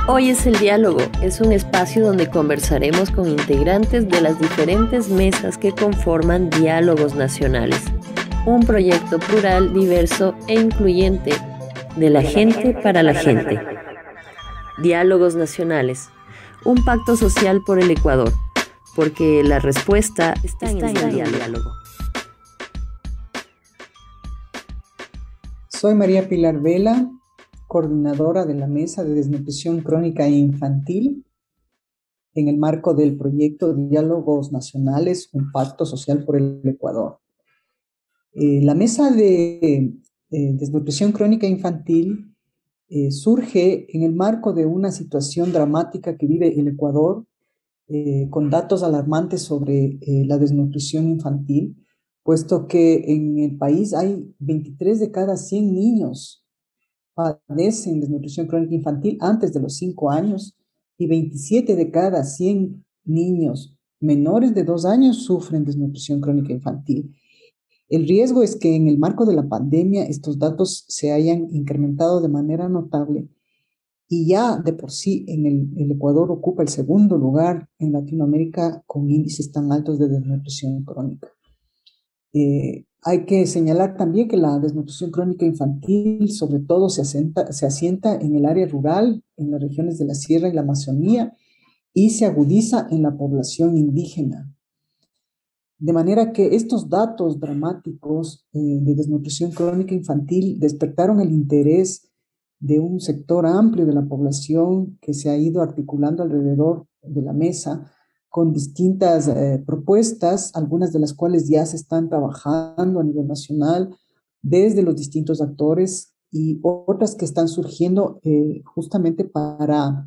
Hoy es el diálogo, es un espacio donde conversaremos con integrantes de las diferentes mesas que conforman Diálogos Nacionales, un proyecto plural, diverso e incluyente de la gente para la gente. Diálogos Nacionales, un pacto social por el Ecuador, porque la respuesta está en el diálogo. Soy María Pilar Vela, coordinadora de la Mesa de Desnutrición Crónica e Infantil, en el marco del proyecto Diálogos Nacionales, un pacto social por el Ecuador. La Mesa de Desnutrición Crónica e Infantil surge en el marco de una situación dramática que vive el Ecuador, con datos alarmantes sobre la desnutrición infantil, puesto que en el país hay 23 de cada 100 niños padecen desnutrición crónica infantil antes de los 5 años y 27 de cada 100 niños menores de 2 años sufren desnutrición crónica infantil. El riesgo es que en el marco de la pandemia estos datos se hayan incrementado de manera notable y ya de por sí el Ecuador ocupa el segundo lugar en Latinoamérica con índices tan altos de desnutrición crónica. Hay que señalar también que la desnutrición crónica infantil sobre todo se asienta en el área rural, en las regiones de la Sierra y la Amazonía, y se agudiza en la población indígena. De manera que estos datos dramáticos de desnutrición crónica infantil despertaron el interés de un sector amplio de la población que se ha ido articulando alrededor de la mesa con distintas propuestas, algunas de las cuales ya se están trabajando a nivel nacional desde los distintos actores y otras que están surgiendo justamente para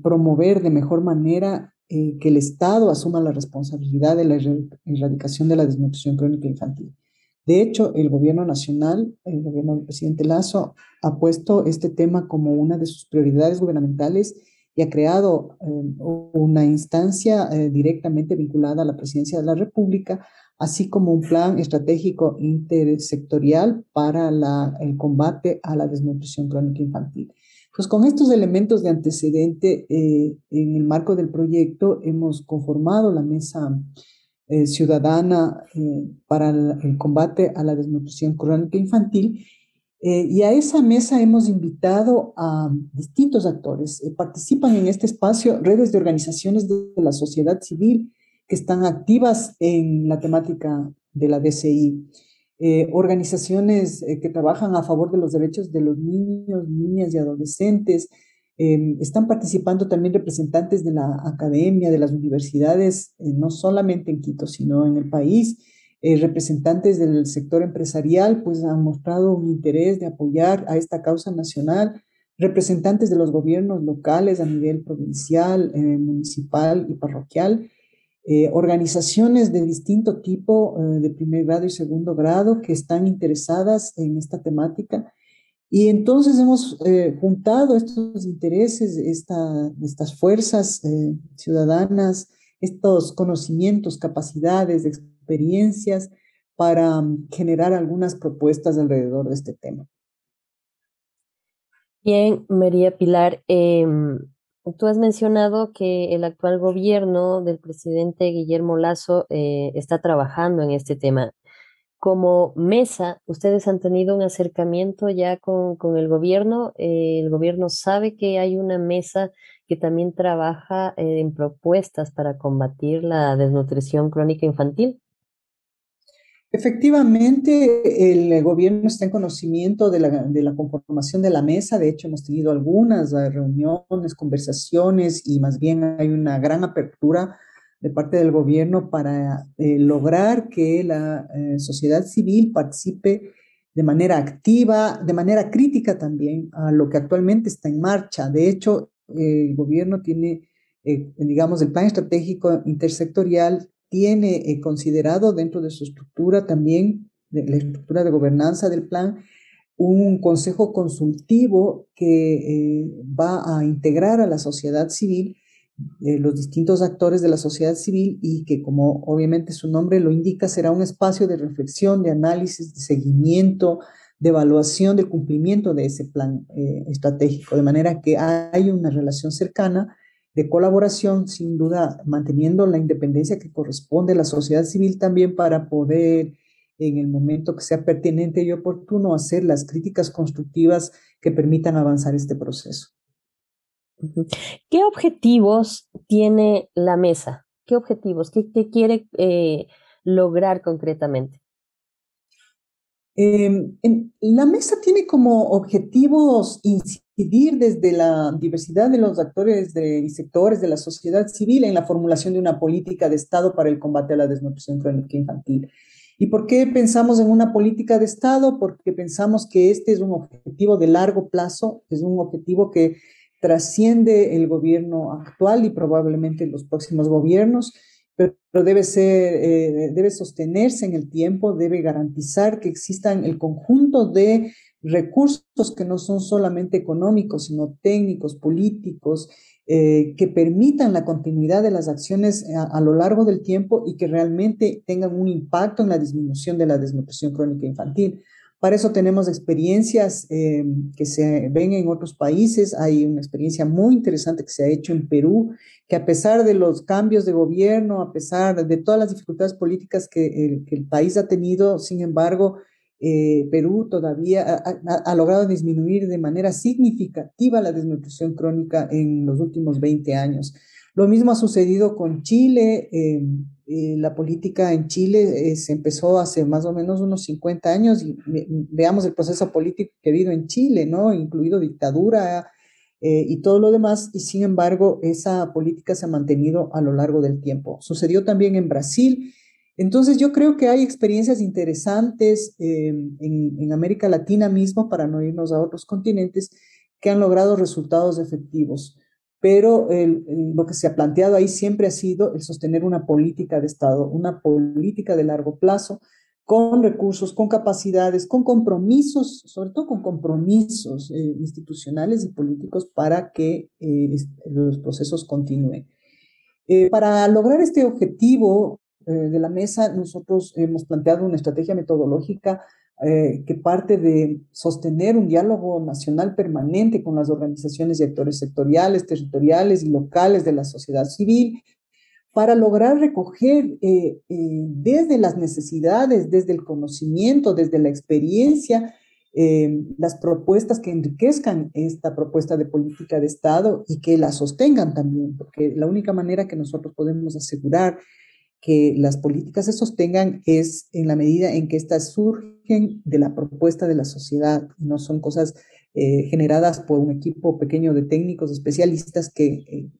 promover de mejor manera que el Estado asuma la responsabilidad de la erradicación de la desnutrición crónica infantil. De hecho, el gobierno nacional, el gobierno del presidente Lasso, ha puesto este tema como una de sus prioridades gubernamentales y ha creado una instancia directamente vinculada a la presidencia de la República, así como un plan estratégico intersectorial para el combate a la desnutrición crónica infantil. Pues con estos elementos de antecedente, en el marco del proyecto, hemos conformado la Mesa Ciudadana para el combate a la desnutrición crónica infantil, y a esa mesa hemos invitado a distintos actores. Participan en este espacio redes de organizaciones de la sociedad civil que están activas en la temática de la DCI. Organizaciones que trabajan a favor de los derechos de los niños, niñas y adolescentes. Están participando también representantes de la academia, de las universidades, no solamente en Quito, sino en el país. Representantes del sector empresarial pues han mostrado un interés de apoyar a esta causa nacional, representantes de los gobiernos locales a nivel provincial, municipal y parroquial, organizaciones de distinto tipo, de primer grado y segundo grado, que están interesadas en esta temática. Y entonces hemos juntado estos intereses, estas fuerzas ciudadanas, estos conocimientos, capacidades, experiencias para generar algunas propuestas alrededor de este tema. Bien, María Pilar, tú has mencionado que el actual gobierno del presidente Guillermo Lasso está trabajando en este tema. Como mesa, ¿ustedes han tenido un acercamiento ya con el gobierno sabe que hay una mesa que también trabaja en propuestas para combatir la desnutrición crónica infantil? Efectivamente, el gobierno está en conocimiento de la conformación de la mesa. De hecho, hemos tenido algunas reuniones, conversaciones y más bien hay una gran apertura de parte del gobierno para lograr que la sociedad civil participe de manera activa, de manera crítica también a lo que actualmente está en marcha. De hecho, el gobierno tiene, digamos, el plan estratégico intersectorial tiene considerado dentro de su estructura también, de la estructura de gobernanza del plan, un consejo consultivo que va a integrar a la sociedad civil, los distintos actores de la sociedad civil y que, como obviamente su nombre lo indica, será un espacio de reflexión, de análisis, de seguimiento, de evaluación del cumplimiento de ese plan estratégico, de manera que hay una relación cercana de colaboración, sin duda, manteniendo la independencia que corresponde a la sociedad civil también para poder, en el momento que sea pertinente y oportuno, hacer las críticas constructivas que permitan avanzar este proceso. Ujú. ¿Qué objetivos tiene la mesa? ¿Qué objetivos? ¿Qué quiere lograr concretamente? La mesa tiene como objetivos incidir desde la diversidad de los actores y sectores de la sociedad civil en la formulación de una política de Estado para el combate a la desnutrición crónica infantil. ¿Y por qué pensamos en una política de Estado? Porque pensamos que este es un objetivo de largo plazo, es un objetivo que trasciende el gobierno actual y probablemente los próximos gobiernos, pero debe sostenerse en el tiempo, debe garantizar que existan el conjunto de recursos que no son solamente económicos, sino técnicos, políticos, que permitan la continuidad de las acciones a lo largo del tiempo y que realmente tengan un impacto en la disminución de la desnutrición crónica infantil. Para eso tenemos experiencias que se ven en otros países. Hay una experiencia muy interesante que se ha hecho en Perú, que a pesar de los cambios de gobierno, a pesar de todas las dificultades políticas que el país ha tenido, sin embargo, Perú todavía ha logrado disminuir de manera significativa la desnutrición crónica en los últimos 20 años. Lo mismo ha sucedido con Chile. La política en Chile se empezó hace más o menos unos 50 años y veamos el proceso político que ha habido en Chile, ¿no? Incluido dictadura y todo lo demás, y sin embargo esa política se ha mantenido a lo largo del tiempo. Sucedió también en Brasil. Entonces yo creo que hay experiencias interesantes en América Latina mismo, para no irnos a otros continentes, que han logrado resultados efectivos. Pero lo que se ha planteado ahí siempre ha sido el sostener una política de Estado, una política de largo plazo, con recursos, con capacidades, con compromisos, sobre todo con compromisos institucionales y políticos para que los procesos continúen. Para lograr este objetivo de la mesa, nosotros hemos planteado una estrategia metodológica que parte de sostener un diálogo nacional permanente con las organizaciones y actores sectoriales, territoriales y locales de la sociedad civil, para lograr recoger desde las necesidades, desde el conocimiento, desde la experiencia, las propuestas que enriquezcan esta propuesta de política de Estado y que la sostengan también, porque la única manera que nosotros podemos asegurar que las políticas se sostengan es en la medida en que éstas surgen de la propuesta de la sociedad, no son cosas generadas por un equipo pequeño de técnicos especialistas que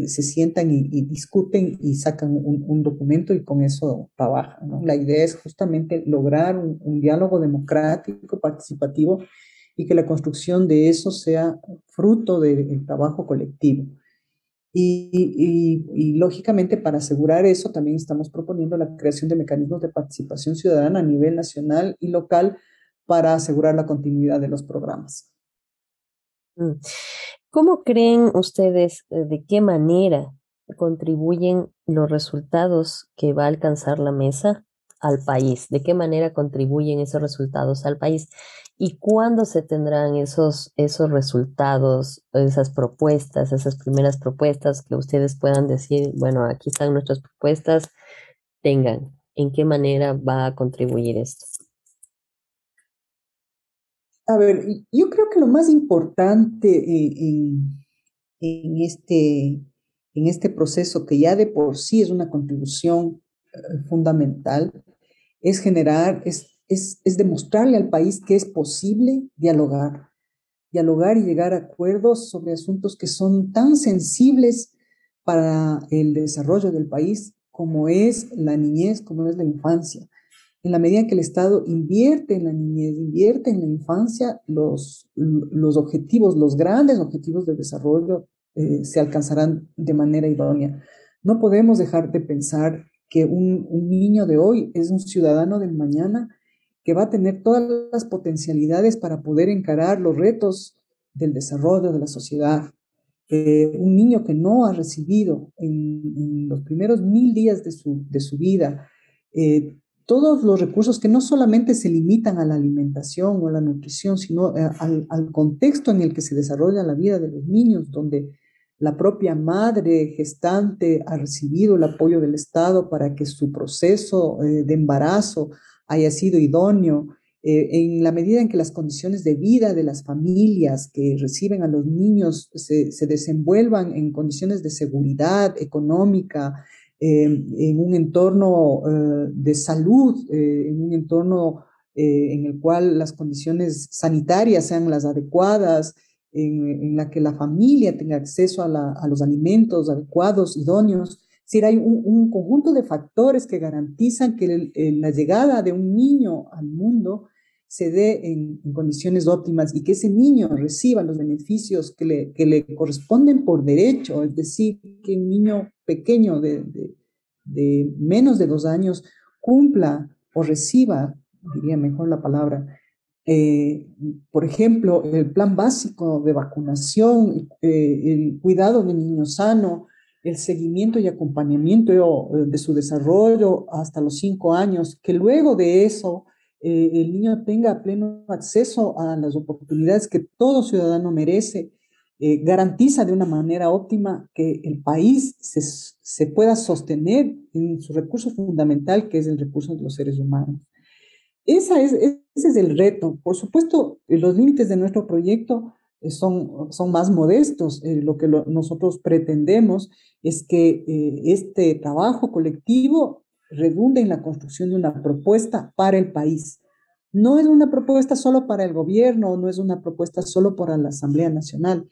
se sientan y discuten y sacan un documento y con eso trabajan, ¿no? La idea es justamente lograr un diálogo democrático, participativo, y que la construcción de eso sea fruto del trabajo colectivo. Lógicamente, para asegurar eso, también estamos proponiendo la creación de mecanismos de participación ciudadana a nivel nacional y local para asegurar la continuidad de los programas. Mm. ¿Cómo creen ustedes de qué manera contribuyen los resultados que va a alcanzar la mesa al país? ¿De qué manera contribuyen esos resultados al país? ¿Y cuándo se tendrán esos resultados, esas primeras propuestas que ustedes puedan decir, bueno, aquí están nuestras propuestas, tengan, ¿en qué manera va a contribuir esto? A ver, yo creo que lo más importante en en este proceso, que ya de por sí es una contribución fundamental, es generar, es demostrarle al país que es posible dialogar y llegar a acuerdos sobre asuntos que son tan sensibles para el desarrollo del país como es la niñez, como es la infancia. En la medida que el Estado invierte en la niñez, invierte en la infancia, los objetivos, los grandes objetivos de desarrollo se alcanzarán de manera idónea. No podemos dejar de pensar que un niño de hoy es un ciudadano del mañana que va a tener todas las potencialidades para poder encarar los retos del desarrollo de la sociedad. Un niño que no ha recibido en los primeros 1000 días de su vida todos los recursos que no solamente se limitan a la alimentación o a la nutrición, sino al contexto en el que se desarrolla la vida de los niños, donde la propia madre gestante ha recibido el apoyo del Estado para que su proceso de embarazo haya sido idóneo, en la medida en que las condiciones de vida de las familias que reciben a los niños se desenvuelvan en condiciones de seguridad económica, en un entorno de salud, en un entorno en el cual las condiciones sanitarias sean las adecuadas, en la que la familia tenga acceso a los alimentos adecuados, idóneos. Es decir, hay un conjunto de factores que garantizan que la llegada de un niño al mundo se dé en condiciones óptimas y que ese niño reciba los beneficios que le corresponden por derecho, es decir, que un niño pequeño de menos de 2 años cumpla o reciba, diría mejor la palabra, por ejemplo, el plan básico de vacunación, el cuidado del niño sano, el seguimiento y acompañamiento de su desarrollo hasta los 5 años, que luego de eso el niño tenga pleno acceso a las oportunidades que todo ciudadano merece, garantiza de una manera óptima que el país se pueda sostener en su recurso fundamental, que es el recurso de los seres humanos. Ese es el reto. Por supuesto, los límites de nuestro proyecto son más modestos. Lo que nosotros pretendemos es que este trabajo colectivo redunde en la construcción de una propuesta para el país. No es una propuesta solo para el gobierno, no es una propuesta solo para la Asamblea Nacional.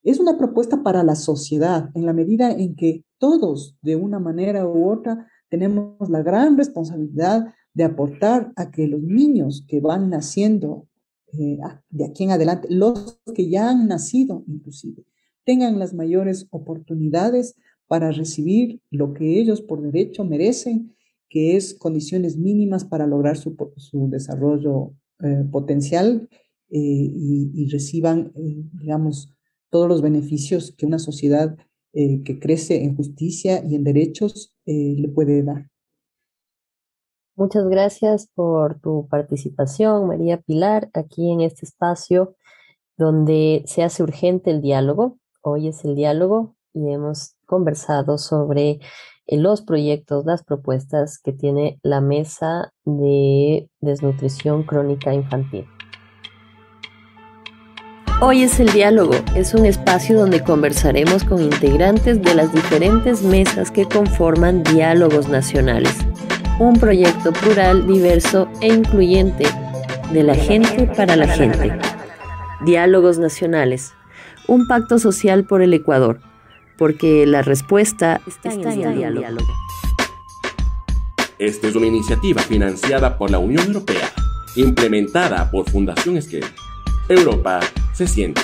Es una propuesta para la sociedad, en la medida en que todos, de una manera u otra, tenemos la gran responsabilidad de aportar a que los niños que van naciendo de aquí en adelante, los que ya han nacido inclusive, tengan las mayores oportunidades para recibir lo que ellos por derecho merecen, que es condiciones mínimas para lograr su desarrollo potencial y reciban, digamos, todos los beneficios que una sociedad que crece en justicia y en derechos le puede dar. Muchas gracias por tu participación, María Pilar, aquí en este espacio donde se hace urgente el diálogo. Hoy es el diálogo y hemos conversado sobre los proyectos, las propuestas que tiene la Mesa de Desnutrición Crónica Infantil. Hoy es el diálogo, es un espacio donde conversaremos con integrantes de las diferentes mesas que conforman Diálogos Nacionales, un proyecto plural, diverso e incluyente de la gente para la gente. Diálogos Nacionales, un pacto social por el Ecuador, porque la respuesta está en el diálogo. Esta es una iniciativa financiada por la Unión Europea, implementada por Fundación Esquel. Europa se siente.